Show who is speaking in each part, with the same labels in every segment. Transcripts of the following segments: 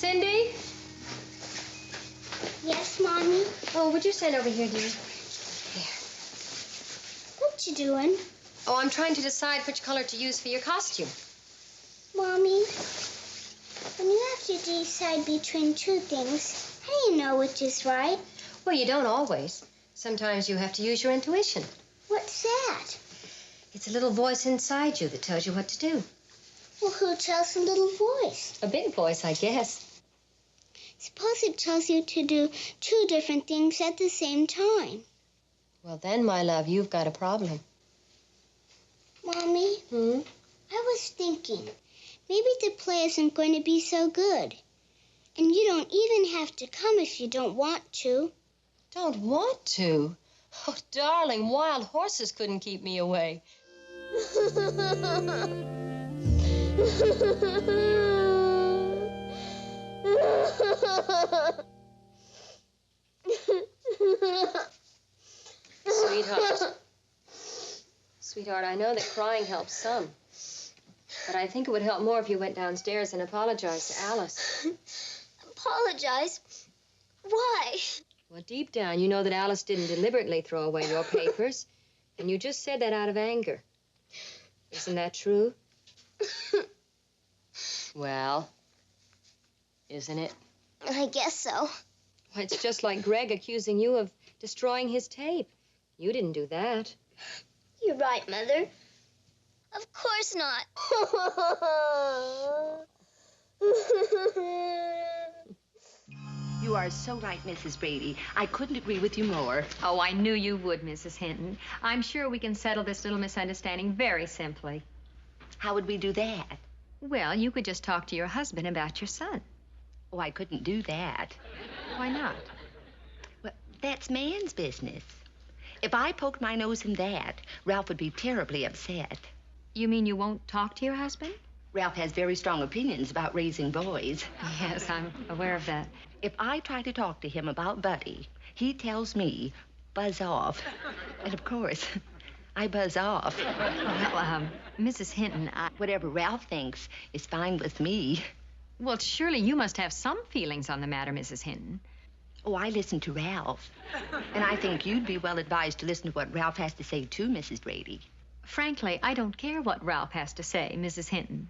Speaker 1: Cindy?
Speaker 2: Yes, Mommy?
Speaker 1: Oh, would you stand over here, dear? Here.
Speaker 2: What you doing?
Speaker 1: Oh, I'm trying to decide which color to use for your costume.
Speaker 2: Mommy, when you have to decide between two things, how do you know which is right?
Speaker 1: Well, you don't always. Sometimes you have to use your intuition.
Speaker 2: What's that?
Speaker 1: It's a little voice inside you that tells you what to do.
Speaker 2: Well, who tells the little voice?
Speaker 1: A big voice, I guess.
Speaker 2: Suppose it tells you to do two different things at the same time.
Speaker 1: Well, then, my love, you've got a problem.
Speaker 2: Mommy? I was thinking, maybe the play isn't going to be so good. And you don't even have to come if you don't want to.
Speaker 1: Don't want to? Oh, darling, wild horses couldn't keep me away. Sweetheart. Sweetheart, I know that crying helps some. But I think it would help more if you went downstairs and apologized to Alice.
Speaker 2: Apologize? Why?
Speaker 1: Well, deep down, you know that Alice didn't deliberately throw away your papers. And you just said that out of anger. Isn't that true? Well, isn't it?
Speaker 2: I guess so.
Speaker 1: Well, it's just like Greg accusing you of destroying his tape. You didn't do that.
Speaker 2: You're right, Mother. Of course not.
Speaker 3: You are so right, Mrs. Brady. I couldn't agree with you more.
Speaker 4: Oh, I knew you would, Mrs. Hinton. I'm sure we can settle this little misunderstanding very simply.
Speaker 3: How would we do that?
Speaker 4: Well, you could just talk to your husband about your son.
Speaker 3: Oh, I couldn't do that.
Speaker 4: Why not?
Speaker 3: Well, that's man's business. If I poked my nose in that, Ralph would be terribly upset.
Speaker 4: You mean you won't talk to your husband?
Speaker 3: Ralph has very strong opinions about raising boys.
Speaker 4: Yes, I'm aware of that.
Speaker 3: If I try to talk to him about Buddy, he tells me, buzz off. And of course, I buzz off.
Speaker 4: Well, Mrs. Hinton,
Speaker 3: Whatever Ralph thinks is fine with me.
Speaker 4: Well, surely you must have some feelings on the matter, Mrs. Hinton.
Speaker 3: Oh, I listen to Ralph. And I think you'd be well advised to listen to what Ralph has to say, too, Mrs. Brady.
Speaker 4: Frankly, I don't care what Ralph has to say, Mrs. Hinton.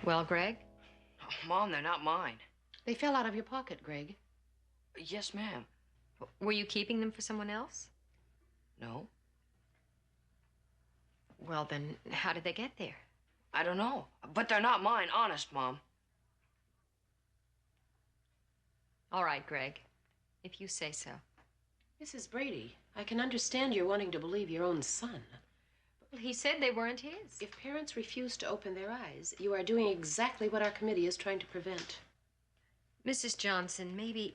Speaker 4: Well, Greg?
Speaker 5: Oh, Mom, they're not mine.
Speaker 6: They fell out of your pocket, Greg.
Speaker 5: Yes, ma'am.
Speaker 4: Were you keeping them for someone else?
Speaker 5: No,
Speaker 4: Well, then, how did they get there?
Speaker 5: I don't know. But they're not mine, honest, Mom.
Speaker 4: All right, Greg, if you say so.
Speaker 6: Mrs. Brady, I can understand you're wanting to believe your own son.
Speaker 4: Well, he said they weren't his.
Speaker 6: If parents refuse to open their eyes, you are doing exactly what our committee is trying to prevent.
Speaker 4: Mrs. Johnson, maybe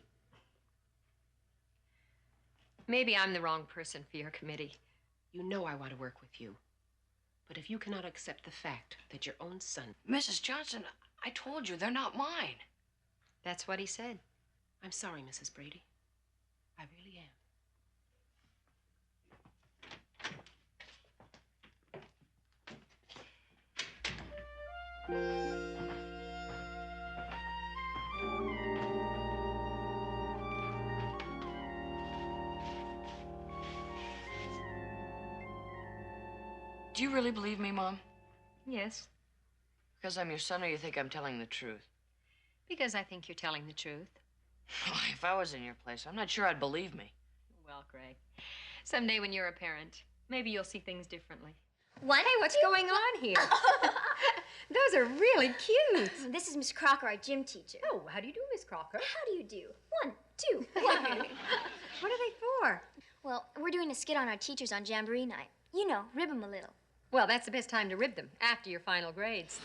Speaker 4: I'm the wrong person for your committee.
Speaker 6: You know I want to work with you. But if you cannot accept the fact that your own son...
Speaker 5: Mrs. Johnson, I told you, they're not mine.
Speaker 4: That's what he said.
Speaker 6: I'm sorry, Mrs. Brady. I really am.
Speaker 5: Do you really believe me, Mom?
Speaker 4: Yes,
Speaker 5: Because I'm your son, or you think I'm telling the truth?
Speaker 4: because I think you're telling the truth.
Speaker 5: If I was in your place, I'm not sure I'd believe me.
Speaker 4: Well, Greg, someday when you're a parent, maybe you'll see things differently.
Speaker 2: One,
Speaker 4: Hey, what's going on here? Those are really cute.
Speaker 2: This is Miss Crocker, our gym teacher.
Speaker 4: Oh, how do you do, Miss Crocker?
Speaker 2: How do you do? 1, 2, 1.
Speaker 4: What are they for?
Speaker 2: Well, we're doing a skit on our teachers on Jamboree night. You know, rib 'em a little.
Speaker 4: Well, that's the best time to rib them, after your final grades.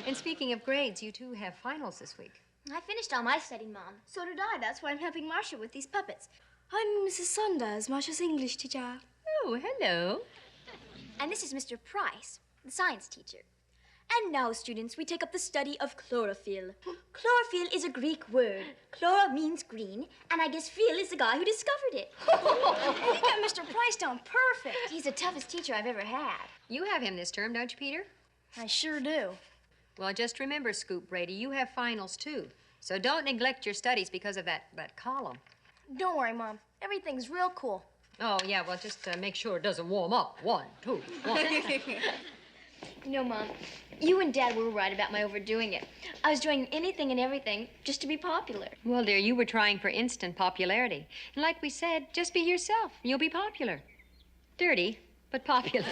Speaker 4: And speaking of grades, you two have finals this week.
Speaker 2: I finished all my studying, Mom. So did I. That's why I'm helping Marcia with these puppets. I'm Mrs. Saunders, Marcia's English teacher.
Speaker 4: Oh, hello.
Speaker 2: And this is Mr. Price, the science teacher.
Speaker 7: And now, students, we take up the study of chlorophyll. Chlorophyll is a Greek word. Chloro means green, and I guess Phil is the guy who discovered it.
Speaker 8: You got Mr. Price down perfect.
Speaker 7: He's the toughest teacher I've ever had.
Speaker 4: You have him this term, don't you, Peter?
Speaker 8: I sure do.
Speaker 4: Well, just remember, Scoop Brady, you have finals, too. So don't neglect your studies because of that column.
Speaker 8: Don't worry, Mom. Everything's real cool.
Speaker 4: Oh, yeah, well, just make sure it doesn't warm up. 1, 2, 1.
Speaker 7: You know, Mom, you and Dad were right about my overdoing it. I was doing anything and everything just to be popular.
Speaker 4: Well, dear, you were trying for instant popularity. And like we said, just be yourself. You'll be popular. Dirty, but popular.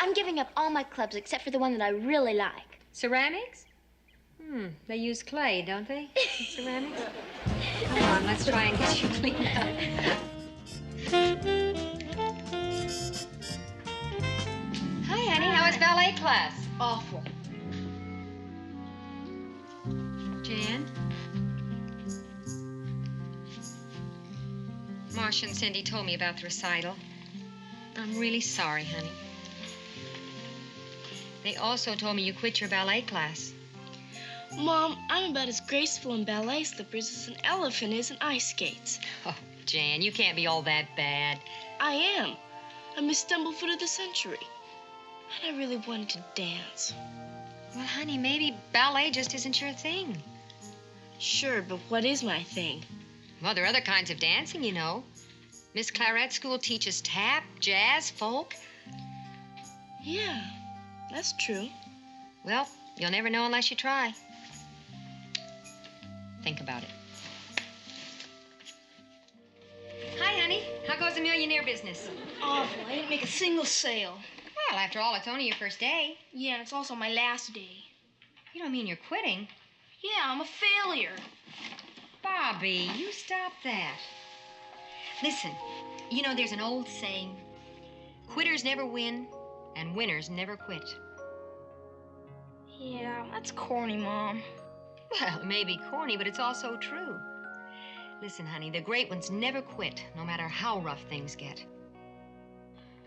Speaker 7: I'm giving up all my clubs except for the one that I really like.
Speaker 4: Ceramics? They use clay, don't they? Ceramics? Come on, let's try and get you cleaned up. Hi, honey. How was ballet class?
Speaker 8: Awful.
Speaker 4: Jan? Marcia and Cindy told me about the recital. I'm really sorry, honey. They also told me you quit your ballet class.
Speaker 9: Mom, I'm about as graceful in ballet slippers as an elephant is in ice skates.
Speaker 4: Oh, Jan, you can't be all that bad.
Speaker 9: I am. I'm Miss Stumblefoot of the century. And I really wanted to dance.
Speaker 4: Well, honey, maybe ballet just isn't your thing.
Speaker 9: Sure, but what is my thing?
Speaker 4: Well, there are other kinds of dancing, you know. Miss Clarette's school teaches tap, jazz, folk.
Speaker 9: Yeah, that's true.
Speaker 4: Well, you'll never know unless you try. Think about it. Hi, honey. How goes the millionaire business?
Speaker 8: Awful. I didn't make a single sale.
Speaker 4: Well, after all, it's only your first day.
Speaker 8: Yeah, and it's also my last day.
Speaker 4: You don't mean you're quitting?
Speaker 8: Yeah, I'm a failure.
Speaker 4: Bobby, you stop that. Listen, you know there's an old saying, quitters never win, and winners never quit.
Speaker 8: Yeah, that's corny, Mom.
Speaker 4: Well, it may be corny, but it's also true. Listen, honey, the great ones never quit, no matter how rough things get.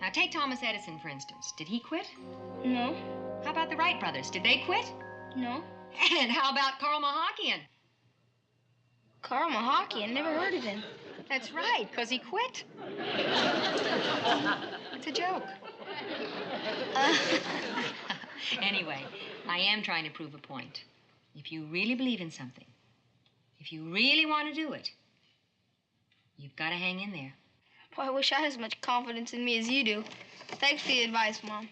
Speaker 4: Now, take Thomas Edison, for instance. Did he quit?
Speaker 8: No.
Speaker 4: How about the Wright brothers? Did they quit?
Speaker 8: No.
Speaker 4: And how about Carl Mahakian?
Speaker 8: Carl Mahakian, never heard of him.
Speaker 4: That's right, because he quit. It's a joke. Anyway, I am trying to prove a point. If you really believe in something, if you really want to do it, you've got to hang in there.
Speaker 8: Boy, I wish I had as much confidence in me as you do. Thanks for the advice, Mom.